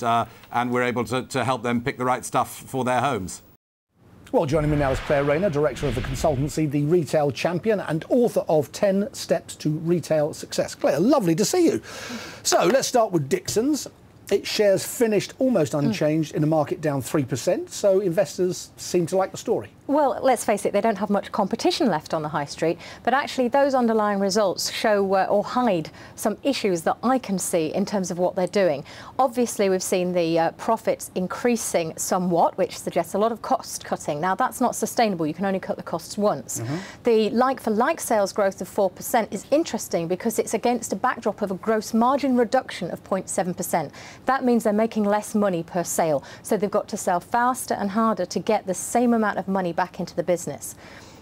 and we're able to help them pick the right stuff for their homes. Well, joining me now is Clare Rayner, director of the consultancy The Retail Champion and author of 10 Steps to Retail Success. Clare, lovely to see you. So let's start with Dixons. Its shares finished almost unchanged in a market down 3%, so investors seem to like the story. Well, let's face it, they don't have much competition left on the high street, but actually those underlying results show or hide some issues that I can see in terms of what they're doing. Obviously, we've seen the profits increasing somewhat, which suggests a lot of cost cutting. Now, that's not sustainable. You can only cut the costs once. The like-for-like sales growth of 4% is interesting because it's against a backdrop of a gross margin reduction of 0.7%. That means they're making less money per sale, so they've got to sell faster and harder to get the same amount of money back into the business.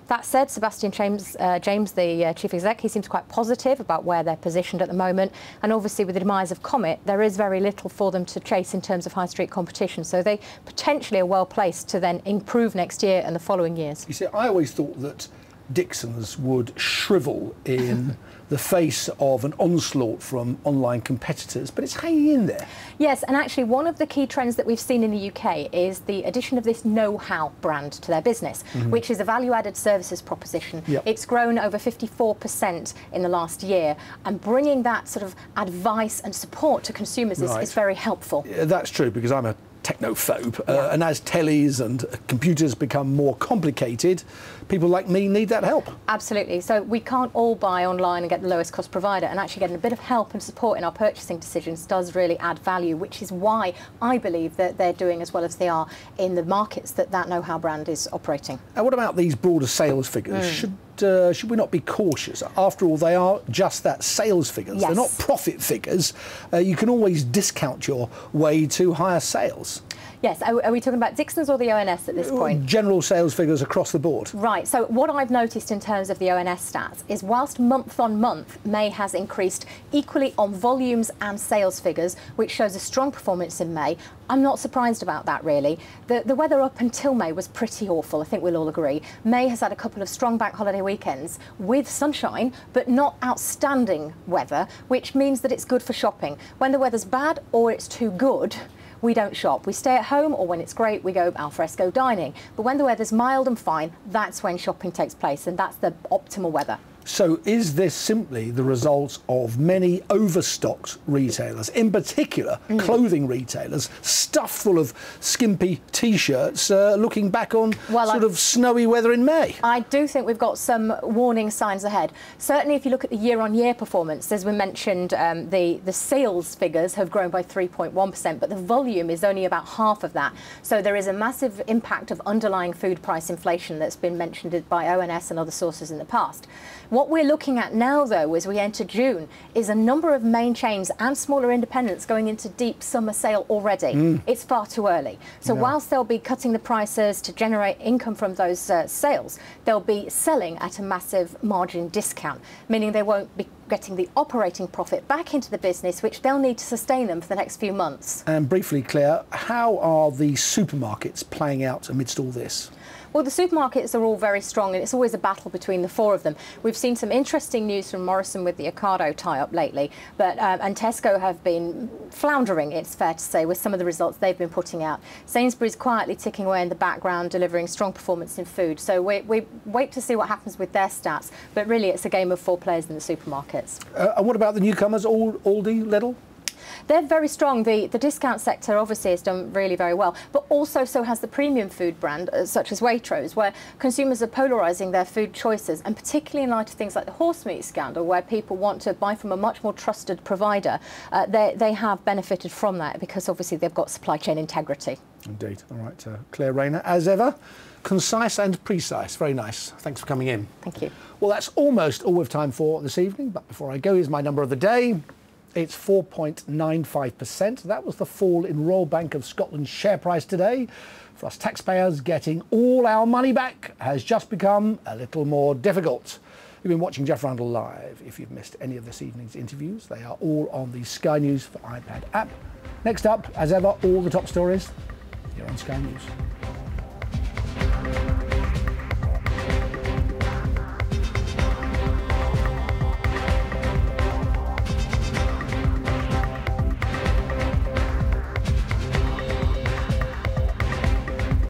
That said, Sebastian James, the chief exec, he seems quite positive about where they're positioned at the moment. And obviously, with the demise of Comet, there is very little for them to chase in terms of high street competition. So they potentially are well placed to then improve next year and the following years. You see, I always thought that Dixons would shrivel in the face of an onslaught from online competitors, but it's hanging in there. Yes, and actually one of the key trends that we've seen in the UK is the addition of this know-how brand to their business, which is a value-added services proposition. It's grown over 54% in the last year, and bringing that sort of advice and support to consumers is very helpful. Yeah, that's true, because I'm a technophobe, and as tellies and computers become more complicated, people like me need that help. Absolutely. So we can't all buy online and get the lowest cost provider, and actually getting a bit of help and support in our purchasing decisions does really add value, which is why I believe that they're doing as well as they are in the markets that know-how brand is operating. And what about these broader sales figures? Should we not be cautious? After all, they are just that, sales figures. They're not profit figures. You can always discount your way to higher sales. Yes, are we talking about Dixons or the ONS at this point? General sales figures across the board. Right, so what I've noticed in terms of the ONS stats is whilst month on month May has increased equally on volumes and sales figures, which shows a strong performance in May, I'm not surprised about that really. The weather up until May was pretty awful, I think we'll all agree. May has had a couple of strong bank holiday weekends with sunshine, but not outstanding weather, which means that it's good for shopping. When the weather's bad or it's too good, we don't shop. We stay at home, or when it's great, we go al fresco dining. But when the weather's mild and fine, that's when shopping takes place, and that's the optimal weather. So is this simply the result of many overstocked retailers, in particular clothing retailers, stuffed full of skimpy T-shirts, looking back on sort of snowy weather in May? I do think we've got some warning signs ahead. Certainly if you look at the year-on-year performance, as we mentioned, the sales figures have grown by 3.1%, but the volume is only about half of that. So there is a massive impact of underlying food price inflation that's been mentioned by ONS and other sources in the past. What we're looking at now, though, as we enter June, is a number of main chains and smaller independents going into deep summer sale already. It's far too early. So whilst they'll be cutting the prices to generate income from those sales, they'll be selling at a massive margin discount, meaning they won't be getting the operating profit back into the business, which they'll need to sustain them for the next few months. And briefly, Claire, how are the supermarkets playing out amidst all this? Well, the supermarkets are all very strong, and it's always a battle between the four of them. We've seen some interesting news from Morrison with the Ocado tie-up lately, but and Tesco have been floundering, it's fair to say, with some of the results they've been putting out. Sainsbury's quietly ticking away in the background, delivering strong performance in food. So we wait to see what happens with their stats, but really it's a game of four players in the supermarkets. And what about the newcomers, Aldi, Lidl? They're very strong. The discount sector obviously has done really very well, but also so has the premium food brand, such as Waitrose, where consumers are polarising their food choices, and particularly in light of things like the horse meat scandal, where people want to buy from a much more trusted provider. They have benefited from that because obviously they've got supply chain integrity. Indeed. All right, Clare Rayner, as ever, concise and precise. Very nice. Thanks for coming in. Thank you. Well, that's almost all we've time for this evening, but before I go, here's my number of the day. It's 4.95%. That was the fall in Royal Bank of Scotland's share price today. For us taxpayers, getting all our money back has just become a little more difficult. You've been watching Jeff Randall live. If you've missed any of this evening's interviews, they are all on the Sky News for iPad app. Next up, as ever, all the top stories here on Sky News.